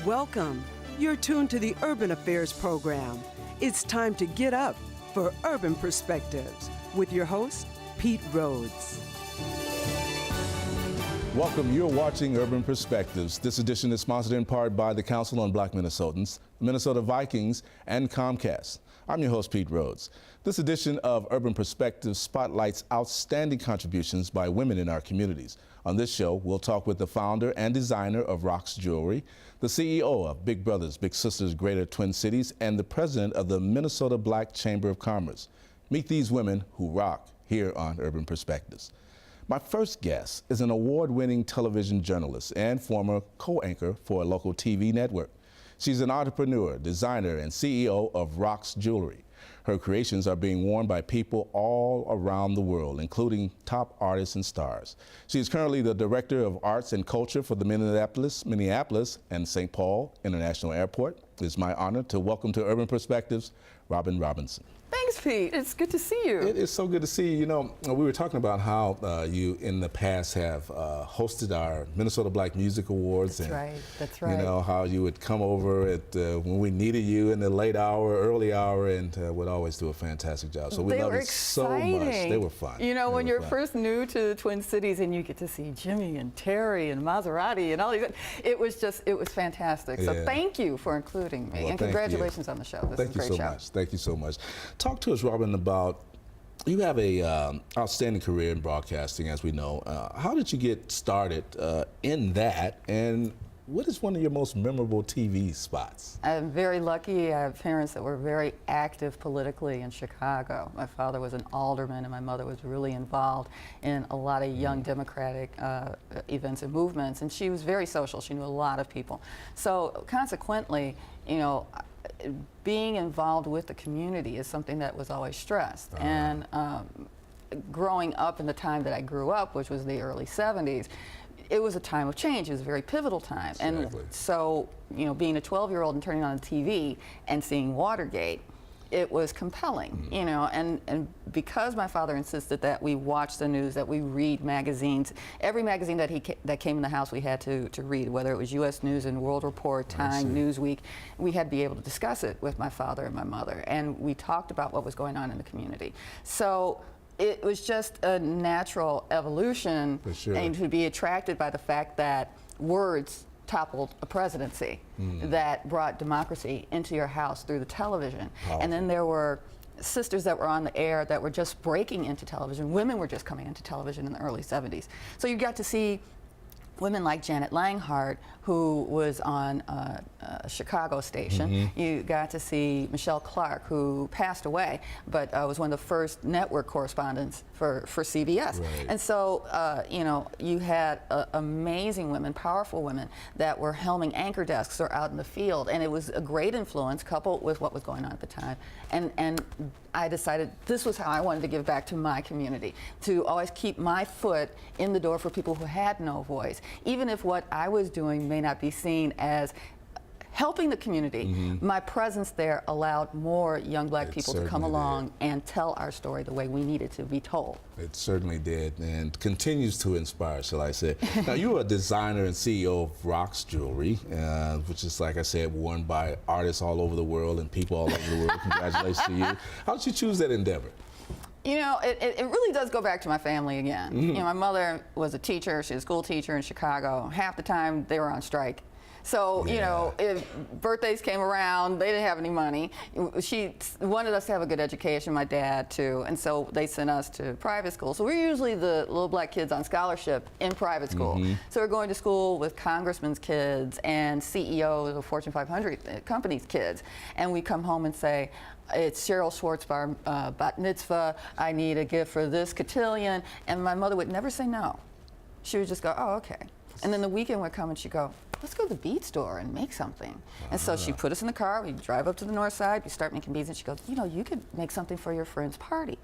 Welcome. You're tuned to the Urban Affairs program. It's time to get up for Urban Perspectives with your host, Pete Rhodes. Welcome. You're watching Urban Perspectives. This edition is sponsored in part by the Council on Black Minnesotans, the Minnesota Vikings, and Comcast. I'm your host, Pete Rhodes. This edition of Urban Perspectives spotlights outstanding contributions by women in our communities. On this show, we'll talk with the founder and designer of Rox Jewelry, the CEO of Big Brothers Big Sisters Greater Twin Cities, and the president of the Minnesota Black Chamber of Commerce. Meet these women who rock here on Urban Perspectives. My first guest is an award-winning television journalist and former co-anchor for a local TV network. She's an entrepreneur, designer, and CEO of Rox Jewelry. Her creations are being worn by people all around the world, including top artists and stars. She is currently the Director of Arts and Culture for the Minneapolis and St. Paul International Airport. It's my honor to welcome to Urban Perspectives, Robyne Robinson. Thanks, Pete. It's good to see you. It is so good to see you. You know, we were talking about how you in the past have hosted our Minnesota Black Music Awards. That's right. That's right. You know, how you would come over at when we needed you in the late hour, early hour, and would always do a fantastic job. So we love it so much. They were fun. You know, when you're first new to the Twin Cities and you get to see Jimmy and Terry and Maserati and all these, it was fantastic. So thank you for including me, and congratulations on the show. This is a great show. Thank you so much. Talk to us, Robyne, about, you have a outstanding career in broadcasting, as we know. How did you get started in that, and what is one of your most memorable TV spots? I'm very lucky. I have parents that were very active politically in Chicago. My father was an alderman, and my mother was really involved in a lot of young Democratic events and movements, and she was very social. She knew a lot of people. So consequently, you know, being involved with the community is something that was always stressed. And growing up in the time that I grew up, which was the early 70s, it was a time of change. It was a very pivotal time. Exactly. And so, you know, being a 12-year-old and turning on the TV and seeing Watergate, it was compelling, you know, and because my father insisted that we watch the news, that we read magazines, every magazine that came in the house we had to read, whether it was U.S. News and World Report, Time, Newsweek, we had to be able to discuss it with my father and my mother, and we talked about what was going on in the community. So it was just a natural evolution, and to be attracted by the fact that words toppled a presidency that brought democracy into your house through the television. And then there were sisters that were on the air that were just breaking into television. Women were just coming into television in the early 70s. So you got to see women like Janet Langhart, who was on a Chicago station. You got to see Michelle Clark, who passed away, but was one of the first network correspondents for CBS. And so, you know, you had amazing women, powerful women that were helming anchor desks or out in the field, and it was a great influence coupled with what was going on at the time. And I decided this was how I wanted to give back to my community, to always keep my foot in the door for people who had no voice. Even if what I was doing may not be seen as helping the community, my presence there allowed more young black people to come along and tell our story the way we needed to be told. It certainly did, and continues to inspire, shall I say. Now, you're a designer and CEO of Rox Jewelry, which is, like I said, worn by artists all over the world and people all over the world. Congratulations to you. How did you choose that endeavor? You know, it really does go back to my family again. You know, my mother was a teacher. She was a school teacher in Chicago. Half the time, they were on strike. So, you know, if birthdays came around, they didn't have any money. She wanted us to have a good education, my dad too, and so they sent us to private school. So we're usually the little black kids on scholarship in private school. So we're going to school with congressmen's kids and CEOs of Fortune 500 companies' kids. And we come home and say, it's Cheryl Schwartzbar bat mitzvah, I need a gift for this cotillion. And my mother would never say no. She would just go, oh, okay. And then the weekend would come and she'd go, let's go to the bead store and make something. And so she put us in the car, we drive up to the north side, we start making beads, and she goes, you know, you could make something for your friend's party.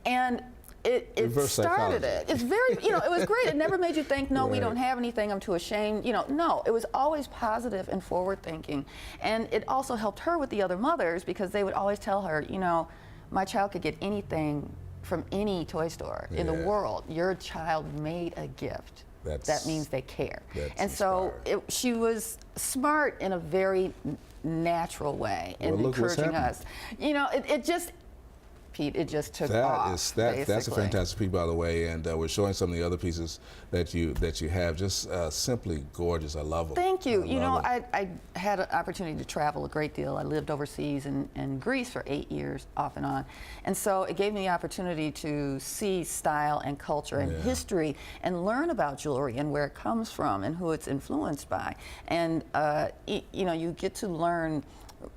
And it started it. It's very, you know, it was great. It never made you think, no, we don't have anything, I'm too ashamed. You know, no, it was always positive and forward thinking. And it also helped her with the other mothers because they would always tell her, you know, my child could get anything from any toy store in the world. Your child made a gift. That means they care. And so she was smart in a very natural way in encouraging us. You know, it just, Pete, it just took off. That's a fantastic piece, by the way, and we're showing some of the other pieces that you have. Just simply gorgeous. I love them. Thank you. You know, I had an opportunity to travel a great deal. I lived overseas in Greece for 8 years, off and on, and so it gave me the opportunity to see style and culture and history and learn about jewelry and where it comes from and who it's influenced by. And you know, you get to learn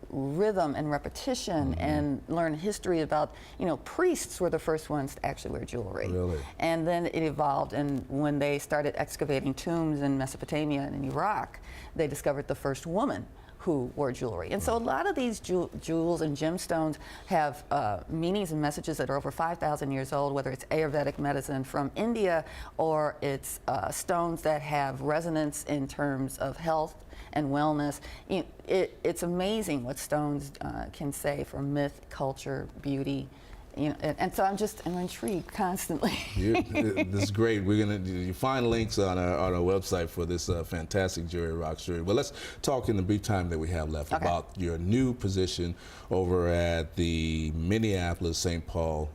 rhythm and repetition and learn history about, you know, priests were the first ones to actually wear jewelry. Really? And then it evolved, and when they started excavating tombs in Mesopotamia and in Iraq, they discovered the first woman who wore jewelry. And so a lot of these jewels and gemstones have meanings and messages that are over 5,000 years old, whether it's Ayurvedic medicine from India or it's stones that have resonance in terms of health and wellness. You know, it's amazing what stones can say for myth, culture, beauty. You know, and so I'm intrigued constantly. This is great. You find links on our website for this fantastic Jerry Rock jewelry. But let's talk in the brief time that we have left about your new position over at the Minneapolis St. Paul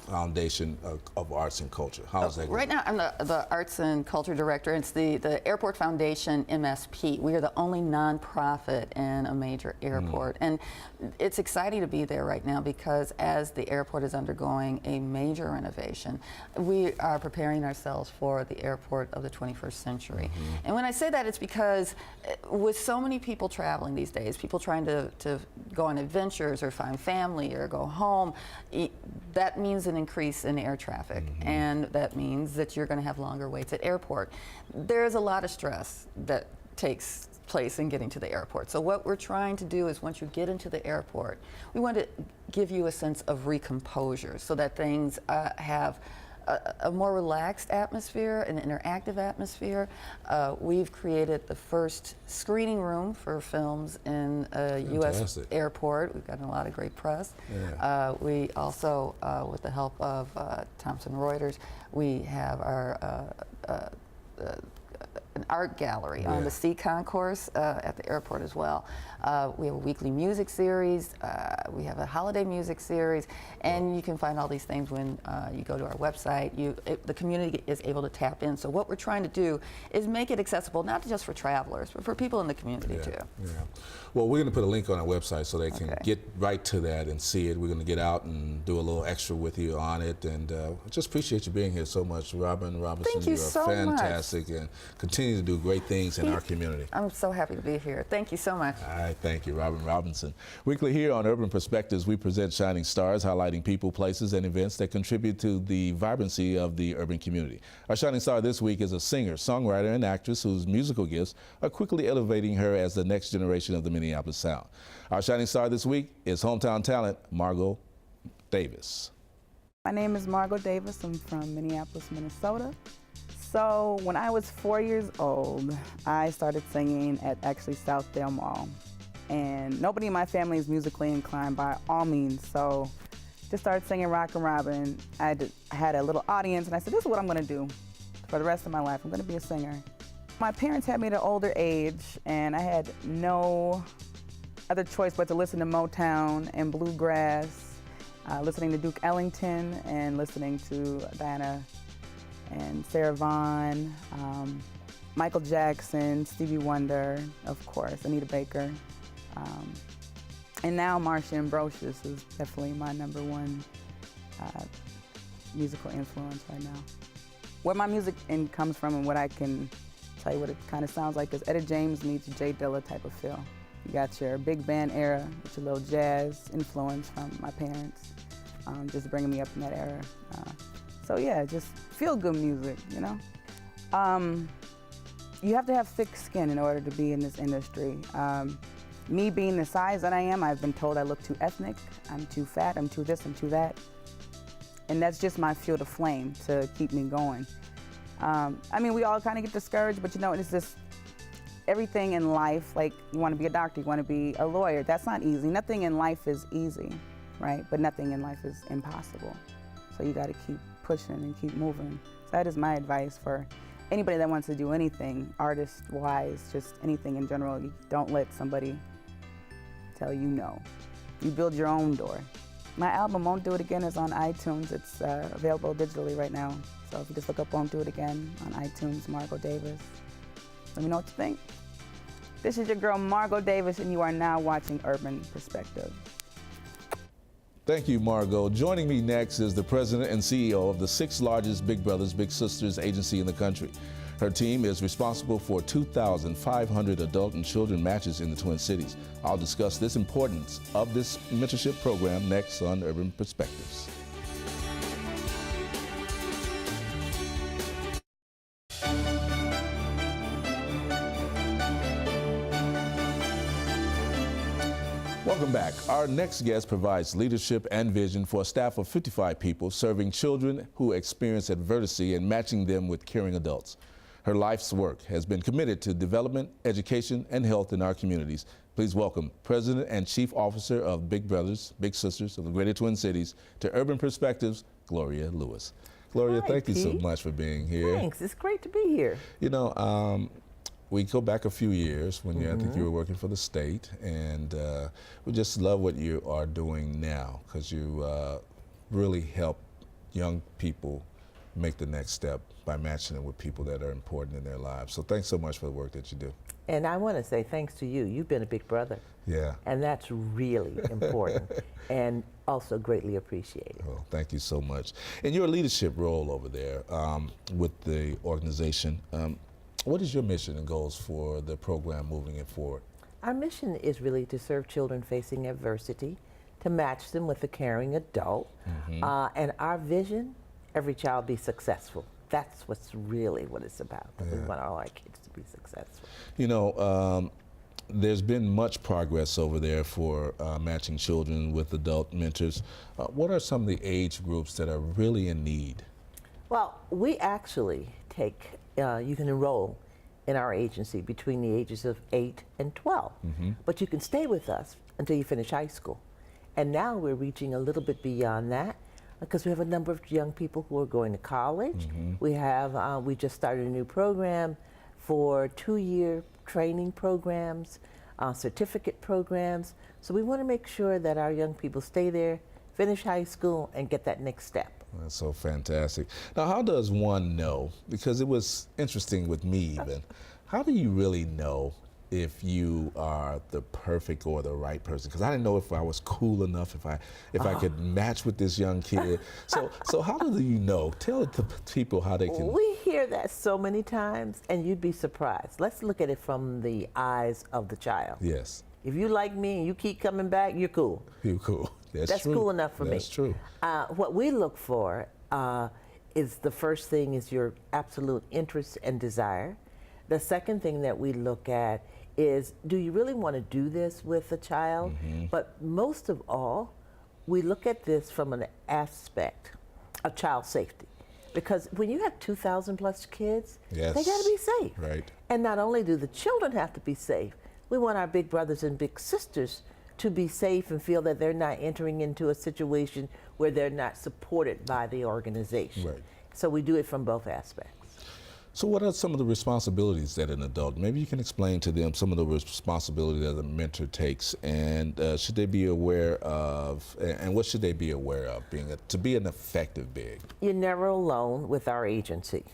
Foundation of Arts and Culture. How is that going? Right now, I'm the Arts and Culture Director. It's the Airport Foundation, MSP. We are the only nonprofit in a major airport. And it's exciting to be there right now because as the airport is undergoing a major renovation, we are preparing ourselves for the airport of the 21st century. And when I say that, it's because with so many people traveling these days, people trying to go on adventures or find family or go home, that means an increase in air traffic, and that means that you're going to have longer waits at airport. There's a lot of stress that takes place in getting to the airport. So what we're trying to do is once you get into the airport, we want to give you a sense of recomposure so that things have a more relaxed atmosphere, an interactive atmosphere. We've created the first screening room for films in a U.S. airport. We've gotten a lot of great press. We also, with the help of Thomson Reuters, we have our an art gallery on the C concourse at the airport as well. We have a weekly music series. We have a holiday music series, and you can find all these things when you go to our website. The community is able to tap in. So what we're trying to do is make it accessible, not just for travelers, but for people in the community too. Well, we're going to put a link on our website so they can get right to that and see it. We're going to get out and do a little extra with you on it, and I just appreciate you being here so much, Robyne Robinson. Thank you so much. You're fantastic and continue to do great things in our community. I'm so happy to be here. Thank you so much. All right, thank you, Robyne Robinson. Weekly here on Urban Perspectives, we present shining stars, highlighting people, places, and events that contribute to the vibrancy of the urban community. Our shining star this week is a singer, songwriter, and actress whose musical gifts are quickly elevating her as the next generation of the Minneapolis sound. Our shining star this week is hometown talent, Margeaux Davis. My name is Margeaux Davis. I'm from Minneapolis, Minnesota. So when I was 4 years old, I started singing at actually Southdale Mall. And nobody in my family is musically inclined by all means, so just started singing Rockin' Robin. I had a little audience, and I said, this is what I'm gonna do for the rest of my life. I'm gonna be a singer. My parents had me at an older age, and I had no other choice but to listen to Motown and bluegrass, listening to Duke Ellington and listening to Diana and Sarah Vaughan, Michael Jackson, Stevie Wonder, of course, Anita Baker. And now Marsha Ambrosius is definitely my #1 musical influence right now. Where my music comes from and what I can tell you what it kind of sounds like is Etta James meets Jay Dilla type of feel. You got your big band era with your little jazz influence from my parents, just bringing me up in that era. So yeah, just feel good music, you know? You have to have thick skin in order to be in this industry. Me being the size that I am, I've been told I look too ethnic, I'm too fat, I'm too this, I'm too that. And that's just my fuel to flame to keep me going. I mean, we all kind of get discouraged, but you know, it's just everything in life, like you want to be a doctor, you want to be a lawyer, that's not easy. Nothing in life is easy, right? But nothing in life is impossible. So you got to keep pushing and keep moving. So that is my advice for anybody that wants to do anything, artist-wise, just anything in general. You don't let somebody tell you no. You build your own door. My album, Won't Do It Again, is on iTunes. It's available digitally right now. So if you just look up Won't Do It Again on iTunes, Margeaux Davis. Let me know what you think. This is your girl, Margeaux Davis, and you are now watching Urban Perspective. Thank you, Margeaux. Joining me next is the president and CEO of the 6th largest Big Brothers Big Sisters agency in the country. Her team is responsible for 2,500 adult and children matches in the Twin Cities. I'll discuss this importance of this mentorship program next on Urban Perspectives. Welcome back. Our next guest provides leadership and vision for a staff of 55 people serving children who experience adversity and matching them with caring adults. Her life's work has been committed to development, education, and health in our communities. Please welcome President and Chief Officer of Big Brothers Big Sisters of the Greater Twin Cities to Urban Perspectives, Gloria Lewis. Gloria, Hi, thank you so Pete. much for being here. Thanks. It's great to be here. You know, we go back a few years when I think you were working for the state, and we just love what you are doing now because you really help young people make the next step by matching them with people that are important in their lives. So thanks so much for the work that you do. And I want to say thanks to you. You've been a big brother. Yeah. And that's really important and also greatly appreciated. Well, thank you so much. In your leadership role over there with the organization, what is your mission and goals for the program moving it forward? Our mission is really to serve children facing adversity, to match them with a caring adult, and our vision, every child be successful. That's what's really what it's about. We want all our kids to be successful. You know, there's been much progress over there for matching children with adult mentors. What are some of the age groups that are really in need? Well, we actually take, you can enroll in our agency between the ages of 8 and 12, but you can stay with us until you finish high school. And now we're reaching a little bit beyond that because we have a number of young people who are going to college. We have, we just started a new program for 2-year training programs, certificate programs. So we want to make sure that our young people stay there, finish high school, and get that next step. That's so fantastic. Now, how does one know? Because it was interesting with me even. How do you really know if you are the perfect or the right person? Because I didn't know if I was cool enough, if I could match with this young kid. So how do you know? Tell it to people how they can. We hear that so many times, and you'd be surprised. Let's look at it from the eyes of the child. Yes. If you like me and you keep coming back, you're cool. You're cool. That's true. Cool enough for me. That's true. What we look for is the first thing is your absolute interest and desire. The second thing that we look at is, do you really want to do this with a child? But most of all, we look at this from an aspect of child safety. Because when you have 2,000 plus kids, they got to be safe. Right. And not only do the children have to be safe, we want our big brothers and big sisters to be safe and feel that they're not entering into a situation where they're not supported by the organization. Right. So we do it from both aspects. So what are some of the responsibilities that an adult, maybe you can explain to them some of the responsibility that a mentor takes, and should they be aware of, and what should they be aware of to be an effective big? You're never alone with our agency.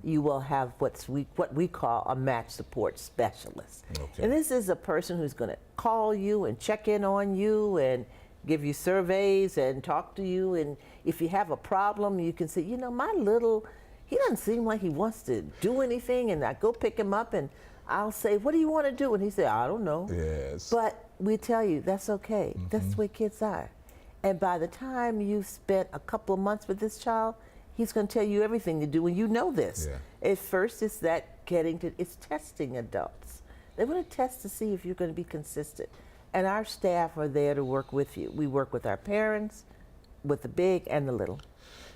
You will have what we call a match support specialist. Okay. And this is a person who's going to call you and check in on you and give you surveys and talk to you. And if you have a problem, you can say, you know, he doesn't seem like he wants to do anything. And I go pick him up and I'll say, what do you want to do? And he said, I don't know. Yes. But we tell you, that's okay. That's the way kids are. And by the time you've spent a couple of months with this child, he's going to tell you everything to do, and you know this. Yeah. At first, it's it's testing adults. They want to test to see if you're going to be consistent. And our staff are there to work with you. We work with our parents, with the big and the little.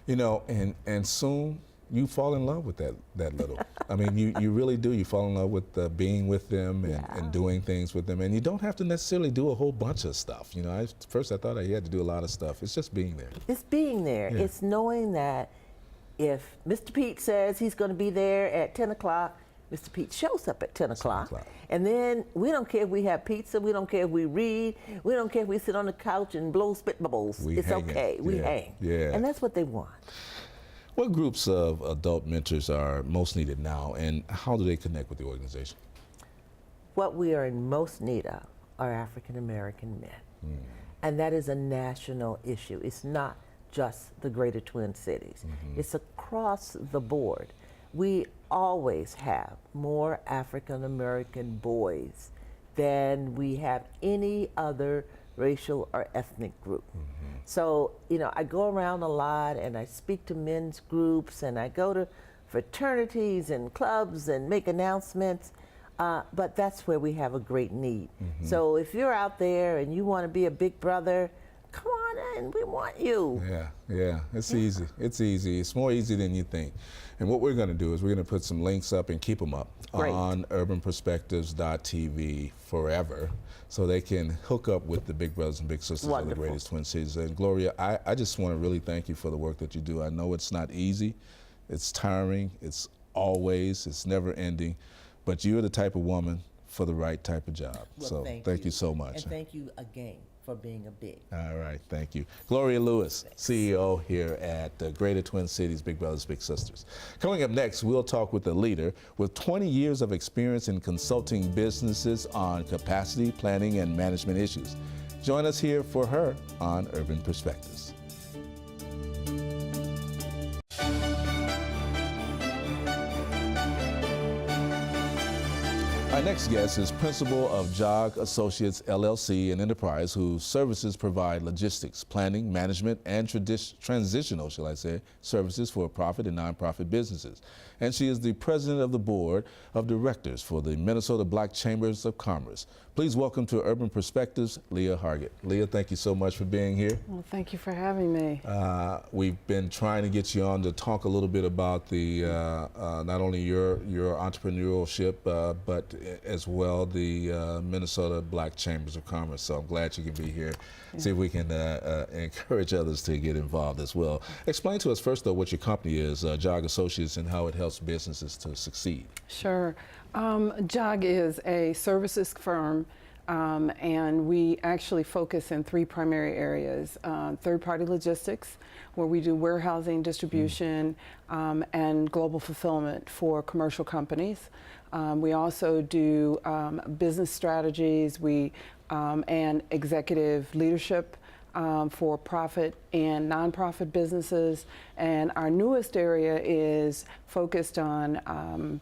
You know, and soon you fall in love with that little. I mean, you really do. You fall in love with being with them and doing things with them. And you don't have to necessarily do a whole bunch of stuff. You know, first I thought I had to do a lot of stuff. It's just being there. It's being there. Yeah. It's knowing that if Mr. Pete says he's going to be there at 10 o'clock, Mr. Pete shows up at 10 o'clock. And then we don't care if we have pizza, we don't care if we read, we don't care if we sit on the couch and blow spit bubbles. It's okay. We hang. Yeah. And that's what they want. What groups of adult mentors are most needed now, and how do they connect with the organization? What we are in most need of are African American men. And that is a national issue. It's not just the greater Twin Cities. It's across the board. We always have more African American boys than we have any other racial or ethnic group. So, you know, I go around a lot and I speak to men's groups and I go to fraternities and clubs and make announcements, but that's where we have a great need. So if you're out there and you want to be a big brother, come on in, we want you. Yeah, it's easy. It's easy. It's more easy than you think. And what we're going to do is we're going to put some links up and keep them up on urbanperspectives.tv forever, so they can hook up with the big brothers and big sisters of the greatest Twin Cities. And Gloria, I just want to really thank you for the work that you do. I know it's not easy. It's tiring. It's never ending. But you're the type of woman for the right type of job. Well, so thank you so much. And thank you again for being a big. All right, thank you. Gloria Lewis, CEO here at the Greater Twin Cities Big Brothers Big Sisters. Coming up next, we'll talk with a leader with 20 years of experience in consulting businesses on capacity, planning, and management issues. Join us here for her on Urban Perspectives. Our next guest is principal of JOG Associates LLC, an enterprise whose services provide logistics, planning, management, and transitional, shall I say, services for profit and nonprofit businesses. And she is the president of the board of directors for the Minnesota Black Chambers of Commerce. Please welcome to Urban Perspectives, Leah Hargett. Leah, thank you so much for being here. Well, thank you for having me. We've been trying to get you on to talk a little bit about the not only your entrepreneurship, but as well the Minnesota Black Chambers of Commerce. So I'm glad you can be here. See if we can encourage others to get involved as well. Explain to us first, though, what your company is, JOG Associates, and how it helps businesses to succeed. Sure. JOG is a services firm, and we actually focus in three primary areas. Third-party logistics, where we do warehousing, distribution, and global fulfillment for commercial companies. We also do business strategies and executive leadership for profit and nonprofit businesses. And our newest area is focused on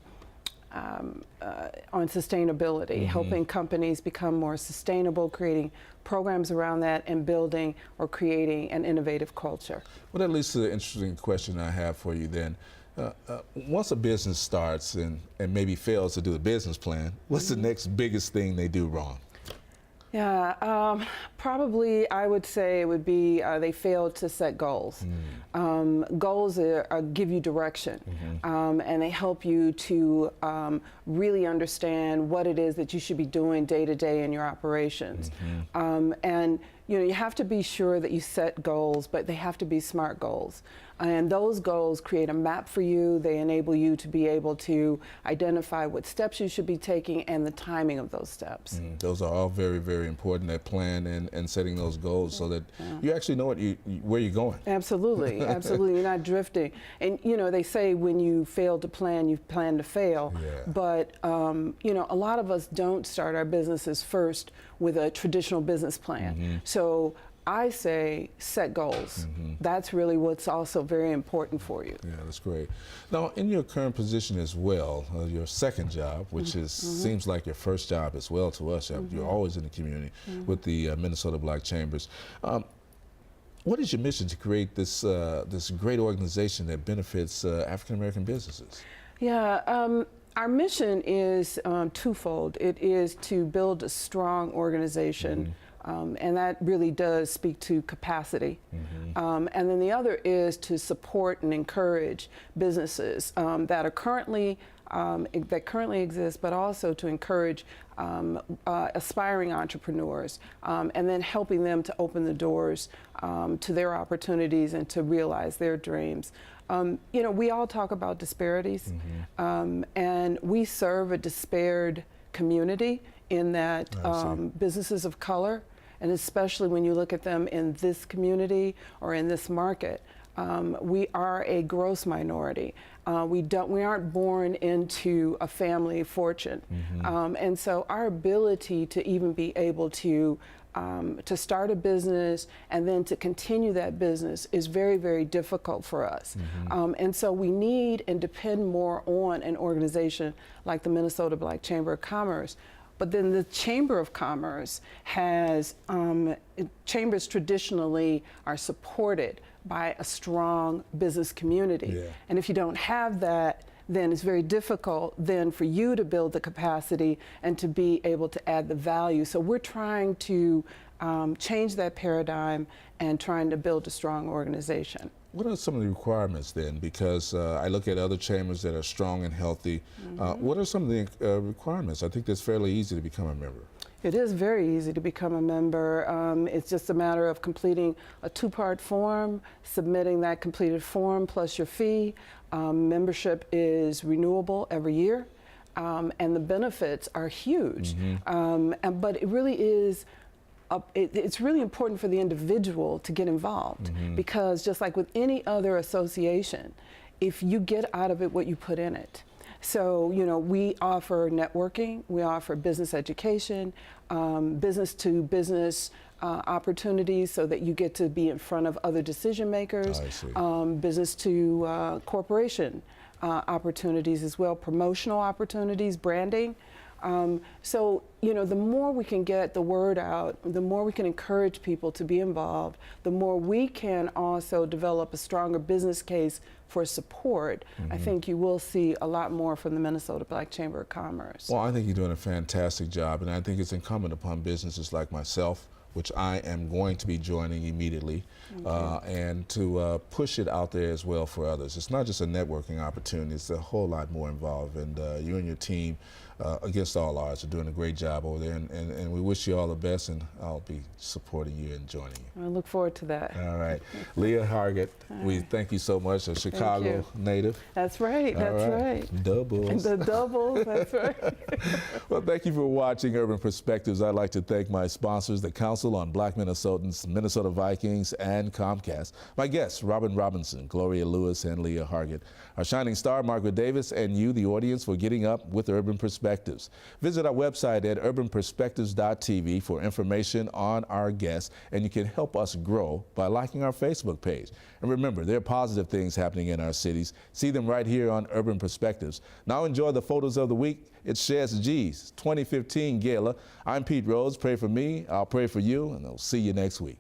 sustainability, helping companies become more sustainable, creating programs around that, and building or creating an innovative culture. Well, that leads to the interesting question I have for you then. Once a business starts and maybe fails to do the business plan, what's the next biggest thing they do wrong? Yeah, probably I would say it would be they failed to set goals. Goals give you direction, and they help you to really understand what it is that you should be doing day to day in your operations. And you have to be sure that you set goals, but they have to be SMART goals. And those goals create a map for you. They enable you to be able to identify what steps you should be taking and the timing of those steps. Those are all very, very important, that plan and setting those goals so that you actually know where you're going. Absolutely, absolutely. You're not drifting. And they say when you fail to plan, you plan to fail. But a lot of us don't start our businesses first with a traditional business plan. So I say set goals. That's really what's also very important for you. Yeah, that's great. Now, in your current position as well, your second job, which seems like your first job as well to us, you're always in the community with the Minnesota Black Chambers. What is your mission to create this great organization that benefits African American businesses? Yeah. Our mission is twofold. It is to build a strong organization And that really does speak to capacity. And then the other is to support and encourage businesses that are currently exist, but also to encourage aspiring entrepreneurs, and then helping them to open the doors to their opportunities and to realize their dreams. You know, we all talk about disparities, and we serve a disparate community in that businesses of color, and especially when you look at them in this community or in this market, we are a gross minority. We aren't born into a family fortune, and so our ability to even be able to start a business and then to continue that business is very, very difficult for us. And so we need and depend more on an organization like the Minnesota Black Chamber of Commerce. But then the Chamber of Commerce has, chambers traditionally are supported by a strong business community. And if you don't have that, then it's very difficult then for you to build the capacity and to be able to add the value. So we're trying to change that paradigm and trying to build a strong organization. What are some of the requirements then? Because I look at other chambers that are strong and healthy. What are some of the requirements? I think it's fairly easy to become a member. It is very easy to become a member. It's just a matter of completing a 2-part form, submitting that completed form plus your fee. Membership is renewable every year, and the benefits are huge. But it really is it's really important for the individual to get involved, because just like with any other association, if you get out of it what you put in it. So, you know, we offer networking, we offer business education, business to business opportunities so that you get to be in front of other decision makers, business to corporation opportunities as well, promotional opportunities, branding. So, you know, the more we can get the word out, the more we can encourage people to be involved, the more we can also develop a stronger business case for support. I think you will see a lot more from the Minnesota Black Chamber of Commerce. Well, I think you're doing a fantastic job, and I think it's incumbent upon businesses like myself, which I am going to be joining immediately, and to push it out there as well for others. It's not just a networking opportunity, it's a whole lot more involved, and you and your team, against all odds, are doing a great job over there, and we wish you all the best, and I'll be supporting you and joining you. I look forward to that. All right. Leah Hargett, we thank you so much, a Chicago native. That's right, that's right. Doubles. The doubles, that's right. Well, thank you for watching Urban Perspectives. I'd like to thank my sponsors, the Council on Black Minnesotans, Minnesota Vikings, and Comcast. My guests, Robyne Robinson, Gloria Lewis, and Leah Hargett. Our shining star, Margeaux Davis, and you, the audience, for getting up with Urban Perspectives. Visit our website at urbanperspectives.tv for information on our guests, and you can help us grow by liking our Facebook page. And remember, there are positive things happening in our cities. See them right here on Urban Perspectives. Now enjoy the photos of the week. It's Shaz G's 2015 Gala. I'm Pete Rhodes. Pray for me, I'll pray for you, and I'll see you next week.